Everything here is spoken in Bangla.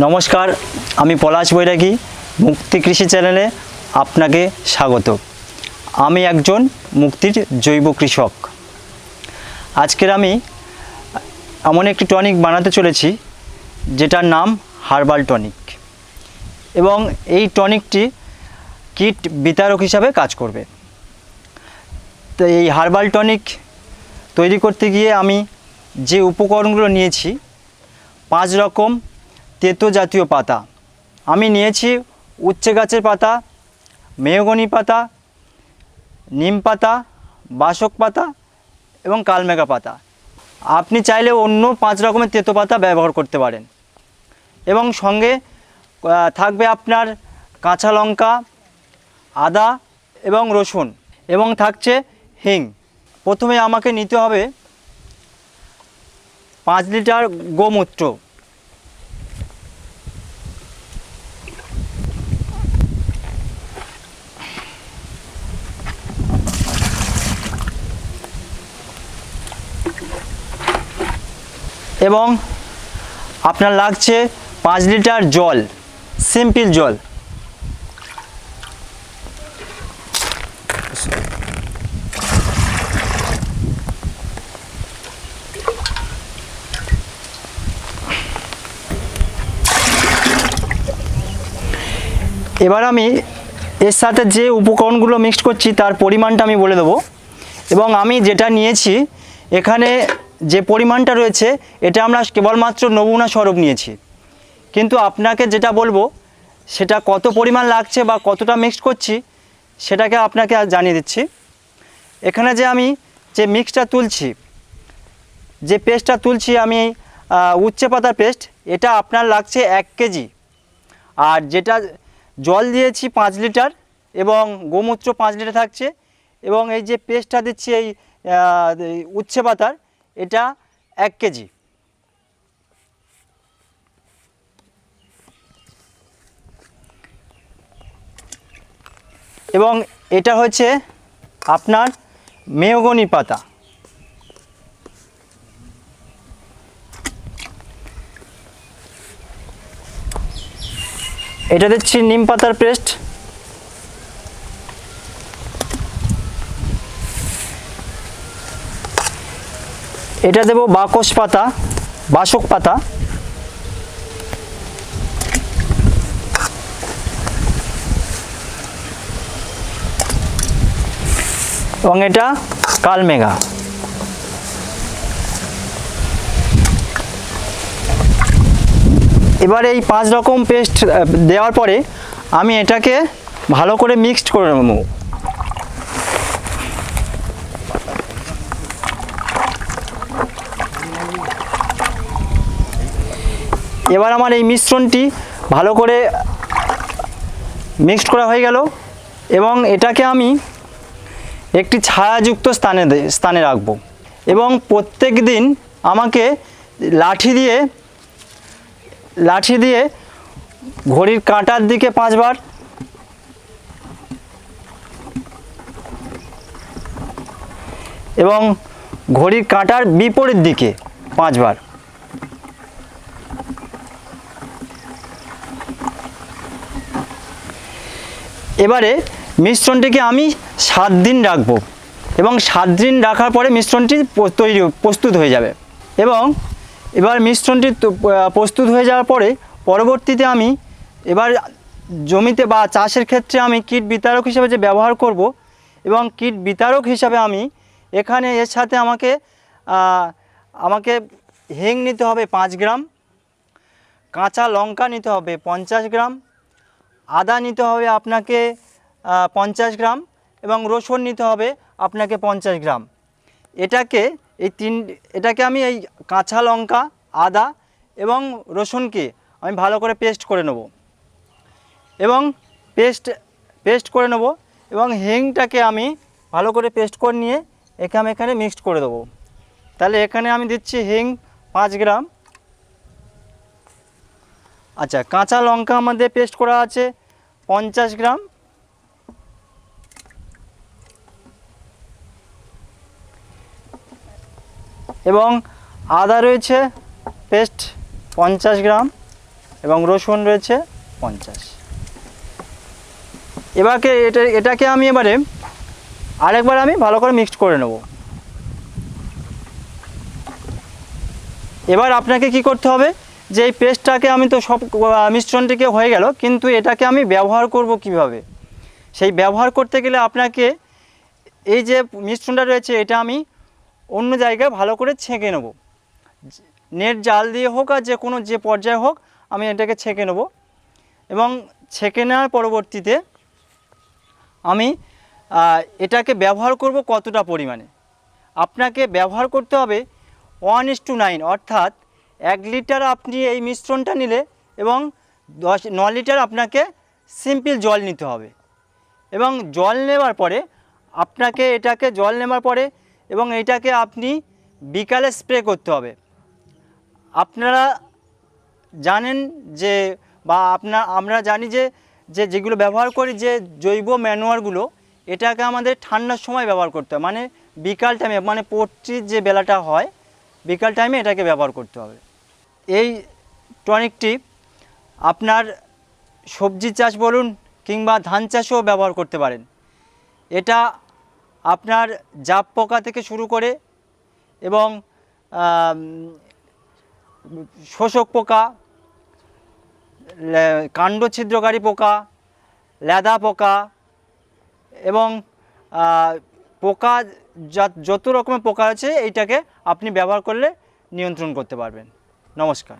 নমস্কার, আমি পলাশ বৈরাগী, মুক্তি কৃষি চ্যানেলে আপনাকে স্বাগত। আমি একজন মুক্তির জৈব কৃষক। আজকের আমি এমন একটি টনিক বানাতে চলেছি যেটার নাম হার্বাল টনিক, এবং এই টনিকটি কীট বিতারক হিসাবে কাজ করবে। তো এই হার্বাল টনিক তৈরি করতে গিয়ে আমি যে উপকরণগুলো নিয়েছি, 5 রকম তেতো জাতীয় পাতা আমি নিয়েছি। উচ্ছে গাছের পাতা, মেহগনি পাতা, নিম পাতা, বাসক পাতা এবং কালমেঘা পাতা। আপনি চাইলে অন্য 5 রকমের তেতো পাতা ব্যবহার করতে পারেন। এবং সঙ্গে থাকবে আপনার কাঁচা লঙ্কা, আদা এবং রসুন, এবং থাকছে হিং। প্রথমে আমাকে নিতে হবে 5 লিটার গোমূত্র। এবং আপনার লাগছে 5 লিটার জল, সিম্পল জল। এবার আমি এর সাথে যে উপকরণগুলো মিক্সড করছি তার পরিমাণটা আমি বলে দেবো। এবং আমি যেটা নিয়েছি, এখানে যে পরিমাণটা রয়েছে এটা আমরা কেবলমাত্র নমুনা স্বরূপ নিয়েছি, কিন্তু আপনাকে যেটা বলবো সেটা কত পরিমাণ লাগছে বা কতটা মিক্সড করছি সেটাকে আপনাকে জানিয়ে দিচ্ছি। এখানে যে আমি যে মিক্সটা তুলছি, যে পেস্টটা তুলছি আমি, উচ্ছে পাতার পেস্ট, এটা আপনার লাগছে 1 কেজি। আর যেটা জল দিয়েছি 5 লিটার এবং গোমূত্র 5 লিটার থাকছে, এবং এই যে পেস্টটা দিচ্ছি এই উচ্ছে পাতার, এটা 1 কেজি। এবং এটা হচ্ছে আপনার মেহগনি পাতা। এটা দিচ্ছি নিম পাতার পেস্ট। এটা দেব বাকস পাতা, বাসক পাতা। এবং এটা কালমেঘা। এবার এই 5 রকম পেস্ট দেওয়ার পরে আমি এটাকে ভালো করে মিক্সড করে নেব। এবার আমার এই মিশ্রণটি ভালো করে মিক্সড করা হয়ে গেল, এবং এটাকে আমি একটি ছায়াযুক্ত স্থানে রাখব। এবং প্রত্যেক দিন আমাকে লাঠি দিয়ে ঘড়ির কাঁটার দিকে 5 বার, এবং ঘড়ির কাঁটার বিপরীত দিকে 5 বার। এবারে মিশ্রণটিকে আমি 7 দিন রাখবো, এবং 7 দিন রাখার পরে মিশ্রণটি প্রস্তুত হয়ে যাবে। এবং এবার মিশ্রণটি প্রস্তুত হয়ে যাওয়ার পরে পরবর্তীতে আমি এবার জমিতে বা চাষের ক্ষেত্রে আমি কীট বিতারক হিসাবে যে ব্যবহার করব, এবং কীট বিতারক হিসাবে আমি এখানে এর সাথে আমাকে হিং নিতে হবে 5 গ্রাম, কাঁচা লঙ্কা নিতে হবে 50 গ্রাম, আদা নিতে হবে আপনাকে 50 গ্রাম, এবং রসুন নিতে হবে আপনাকে 50 গ্রাম। এটাকে আমি এই কাঁচা লঙ্কা, আদা এবং রসুনকে আমি ভালো করে পেস্ট করে নেব, এবং পেস্ট করে নেব। এবং হিংটাকে আমি ভালো করে পেস্ট করে নিয়ে এখানে মিক্সড করে দেবো। তাহলে এখানে আমি দিচ্ছি হিং 5 গ্রাম। আচ্ছা, কাঁচা লঙ্কা আমাদের পেস্ট করা আছে 50 গ্রাম, এবং আদা রয়েছে পেস্ট 50 গ্রাম, এবং রসুন রয়েছে 50। এটাকে আমি এবারে আরেকবার আমি ভালো করে মিক্সড করে নেব। এবার আপনাকে কি করতে হবে, যে এই পেস্টটাকে আমি তো সব মিশ্রণটিকে হয়ে গেল, কিন্তু এটাকে আমি ব্যবহার করব কিভাবে, সেই ব্যবহার করতে গেলে আপনাকে এই যে মিশ্রণটা রয়েছে এটা আমি অন্য জায়গায় ভালো করে ছেঁকে নেব। নেট জাল দিয়ে হোক আর যে পর্যায়ে হোক আমি এটাকে ছেঁকে নেব। এবং ছেঁকে নেওয়ার পরবর্তীতে আমি এটাকে ব্যবহার করব কতটা পরিমাণে। আপনাকে ব্যবহার করতে হবে 1:9, অর্থাৎ 1 লিটার আপনি এই মিশ্রণটা নিলে এবং 9 লিটার আপনাকে সিম্পল জল নিতে হবে। এবং জল নেওয়ার পরে আপনাকে জল নেওয়ার পরে এবং এটাকে আপনি বিকালে স্প্রে করতে হবে। আপনারা জানেন যে আমরা জানি যেগুলো ব্যবহার করি, যে জৈব ম্যানুয়ারগুলো, এটাকে আমাদের ঠান্ডার সময় ব্যবহার করতে হবে, মানে বিকাল টাইমে, মানে পোলট্রির যে বেলাটা হয় বিকাল টাইমে এটাকে ব্যবহার করতে হবে। এই টনিকটি আপনার সবজি চাষ বলুন কিংবা ধান চাষেও ব্যবহার করতে পারেন। এটা আপনার জাপ পোকা থেকে শুরু করে এবং শোষক পোকা, কাণ্ড ছিদ্রকারী পোকা, লেদা পোকা এবং পোকা যত রকমের পোকা আছে এইটাকে আপনি ব্যবহার করলে নিয়ন্ত্রণ করতে পারবেন। নমস্কার।